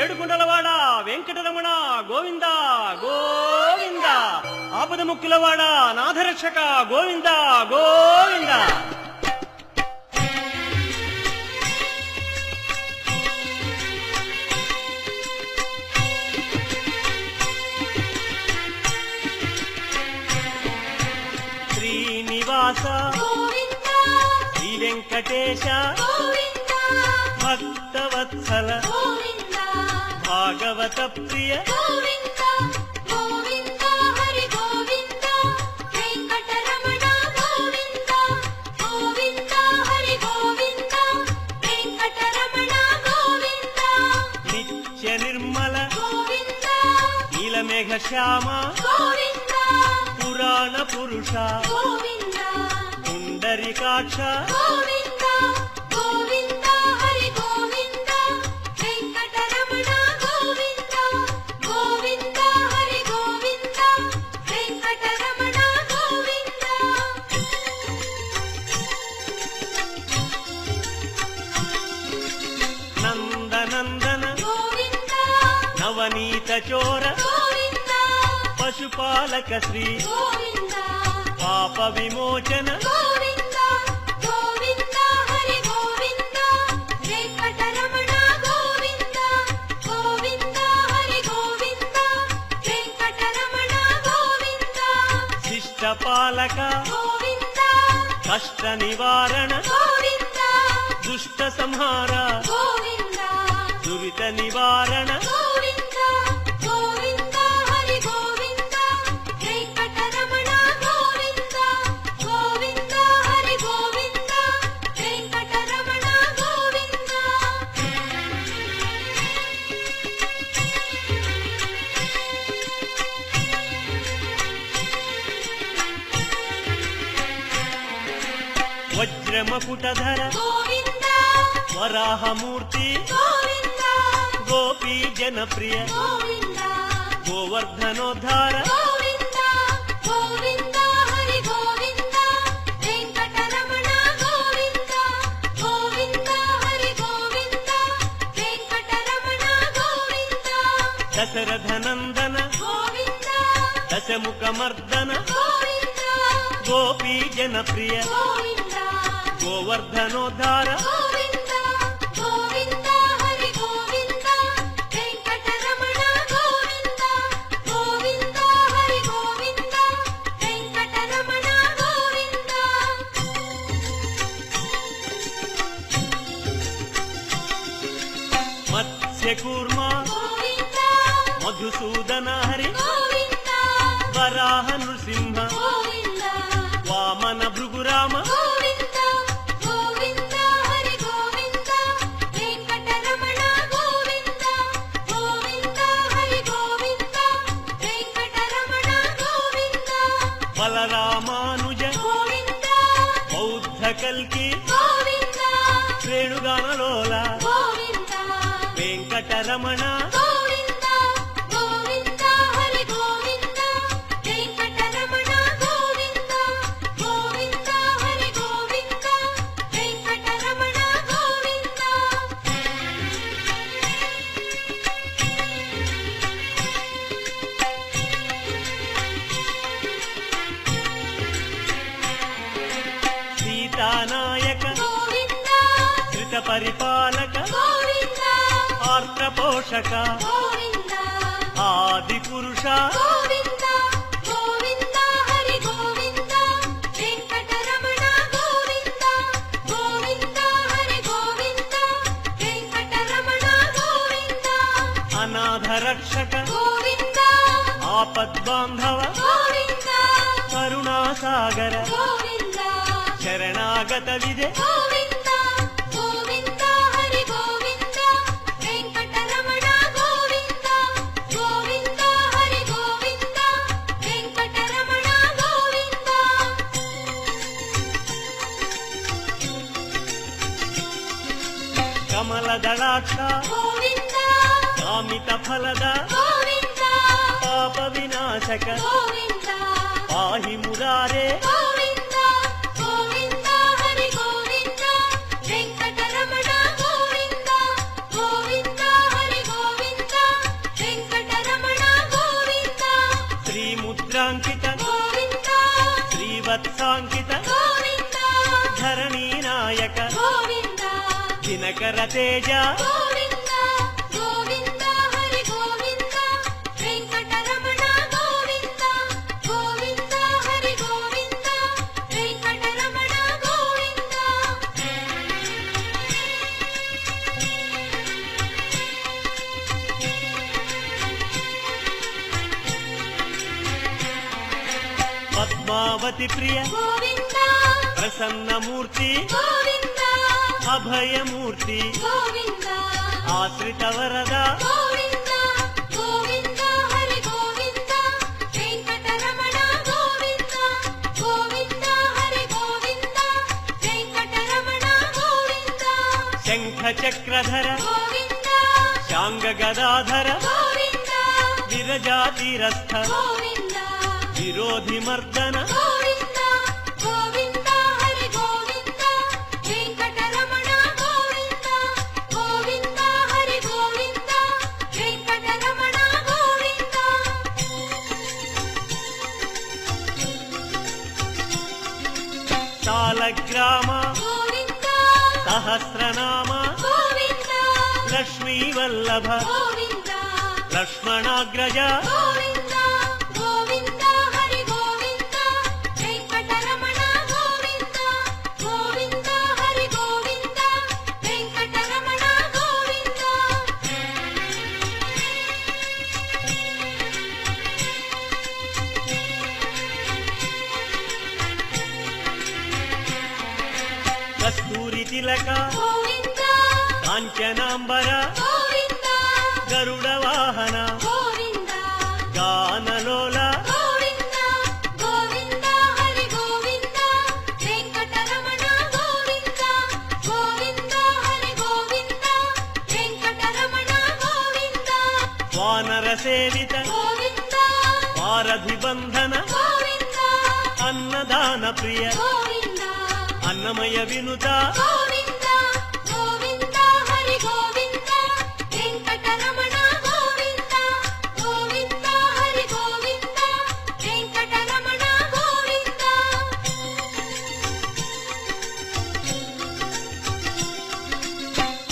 ఏడుకుంటలవాడ వెంకటరమణ గోవింద గోవింద. ఆపద ముక్కులవాడ నాథరక్షక గోవింద గోవింద. శ్రీనివాస శ్రీ వెంకటేశ భక్తవత్సల భాగవత ప్రియ నిత్య నిర్మల నీలమేఘ శ్యామ పురాణ పురుష పుండరీకాక్ష నందనందన నవనీత చోర పశుపాలక శ్రీ పాప విమోచన శిష్టపాలక కష్ట నివారణ దుష్ట సంహార దురిత నివారణ వజ్రమకుటధర వరాహమూర్తి గోపీ జనప్రియ గోవర్ధనోద్ధార దశరథనందన దశముఖమర్దన గోపీ జనప్రియ గోవర్ధనోద్ధార మత్స్యకూర్మ మధుసూదన హరి వరాహ నృసింహ వామన భృగురామ బలరామానుజ బౌద్ధ కల్కి శ్రేణుగానలోల వెంకటరమణ సీతానాయక శ్రిత పరిపాలక ఆర్త పోషక ఆది పురుష అనాథ రక్షక ఆపద్బాంధవ కరుణాసాగర శరణాగత విజయ కమలదళాక్ష కామిత ఫలద పాప వినాశక పాహి మురారే వెంకటరమణ గోవింద గోవింద హరి గోవింద వత్సాంకిత గోవింద ధరణీ నాయక గోవింద దినకర తేజ గోవింద గోవింద హరి గోవింద వెంకటరమణ గోవింద గోవింద హరి గోవింద వెంకటరమణ గోవింద పద్మావతి ప్రియ గోవింద ప్రసన్నమూర్తి గోవింద అభయమూర్తి గోవింద ఆశ్రిత వరద గోవింద గోవింద హరి గోవింద వెంకటరమణ గోవింద గోవింద హరి గోవింద వెంకటరమణ గోవింద శంఖ చక్రధర గోవింద శాంగ గదాధర గోవింద విరజాతిరస్థ గోవింద విరోధి మర్దన గోవింద గోవింద హరి గోవింద వెంకటరమణ గోవింద గోవింద హరి గోవింద వెంకటరమణ గోవింద సాలగ్రామ గోవింద సహస్రనామ గోవింద లక్ష్మీ వల్లభ గోవింద లక్ష్మణాగ్రజ గోవింద గోవింద హరి గోవింద వెంకటరమణ గోవింద గోవింద హరి గోవింద వెంకటరమణ గోవింద కస్తూరి తిలక గోవింద కాంచనాంబర గోవింద గరుడ వాహన గోవింద గానలోల గోవింద గోవింద హరి గోవింద వెంకటరమణ గోవింద గోవింద హరి గోవింద వెంకటరమణ గోవింద వానర సేవిత గోవింద వారధి బంధన గోవింద అన్నదాన ప్రియ గోవింద అన్నమయ వినుత గోవింద గోవింద హరి గోవింద వెంకటరమణ గోవింద గోవింద హరి గోవింద వెంకటరమణ గోవింద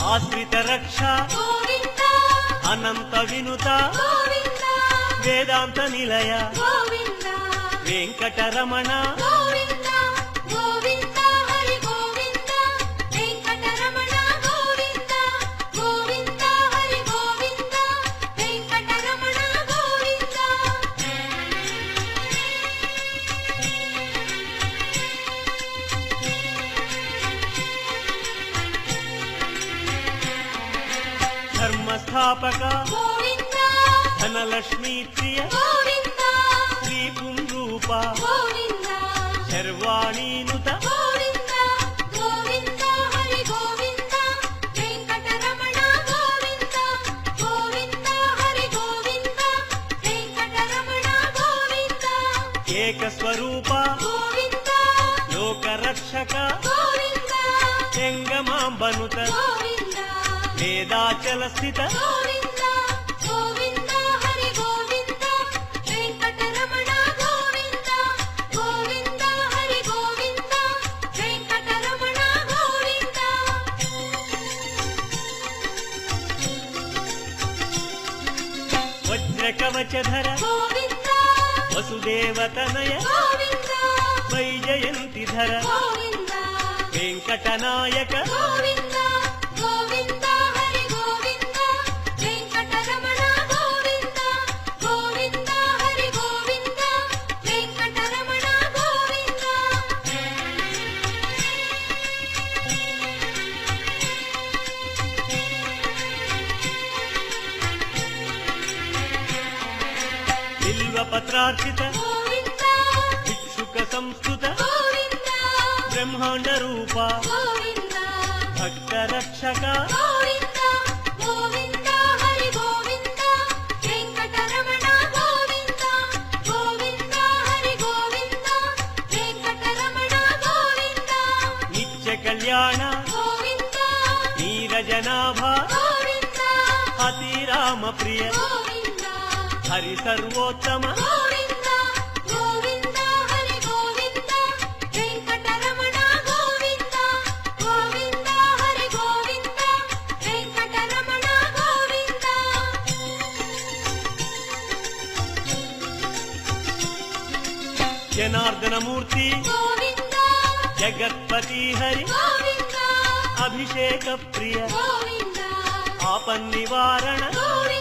ఆశ్రిత రక్ష గోవింద అనంత వినుత గోవింద వేదాంత నిలయ గోవింద వెంకటరమణ గోవింద గోవింద హరి గోవింద వెంకటరమణ గోవింద గోవింద హరి గోవింద వెంకటరమణ గోవింద ధర్మస్థాపక గోవింద ధనలక్ష్మీ ప్రియ గోవింద శ్రీ పుంరూప గోవింద శర్వాణీనుత గోవింద గోవింద హరి గోవింద వెంకటరమణ గోవింద గోవింద హరి గోవింద వెంకటరమణ గోవింద ఏకస్వరూప గోవింద లోకరక్షక గోవింద చెంగమాంబనుత గోవింద వేదాచల స్థిత గోవింద గోవింద హరి గోవింద వెంకటరమణ గోవింద గోవింద హరి గోవింద వెంకటరమణ గోవింద వజ్రకవచధర గోవింద వసుదేవతనయ గోవింద వైజయంతిధర గోవింద వెంకటనాయక గోవింద గోవింద హరి గోవింద వెంకటరమణ గోవింద గోవింద హరి గోవింద వెంకటరమణ గోవింద బిల్వపత్రార్చిత గోవింద భిక్షుక సంస్కృత గోవింద బ్రహ్మాండ రూప గోవింద భక్త రక్షక గోవింద గోవింద హరి గోవింద వెంకటరమణ గోవింద గోవింద హరి గోవింద వెంకటరమణ గోవింద నిత్య కళ్యాణ గోవింద నీరజనాభ గోవింద అతిరామ ప్రియ గోవింద హరి సర్వోత్తమ గోవింద గోవింద హరి గోవింద జనార్దన మూర్తి గోవింద జగత్పతి హరి గోవింద అభిషేక ప్రియ గోవింద ఆపన్నివారణ గోవింద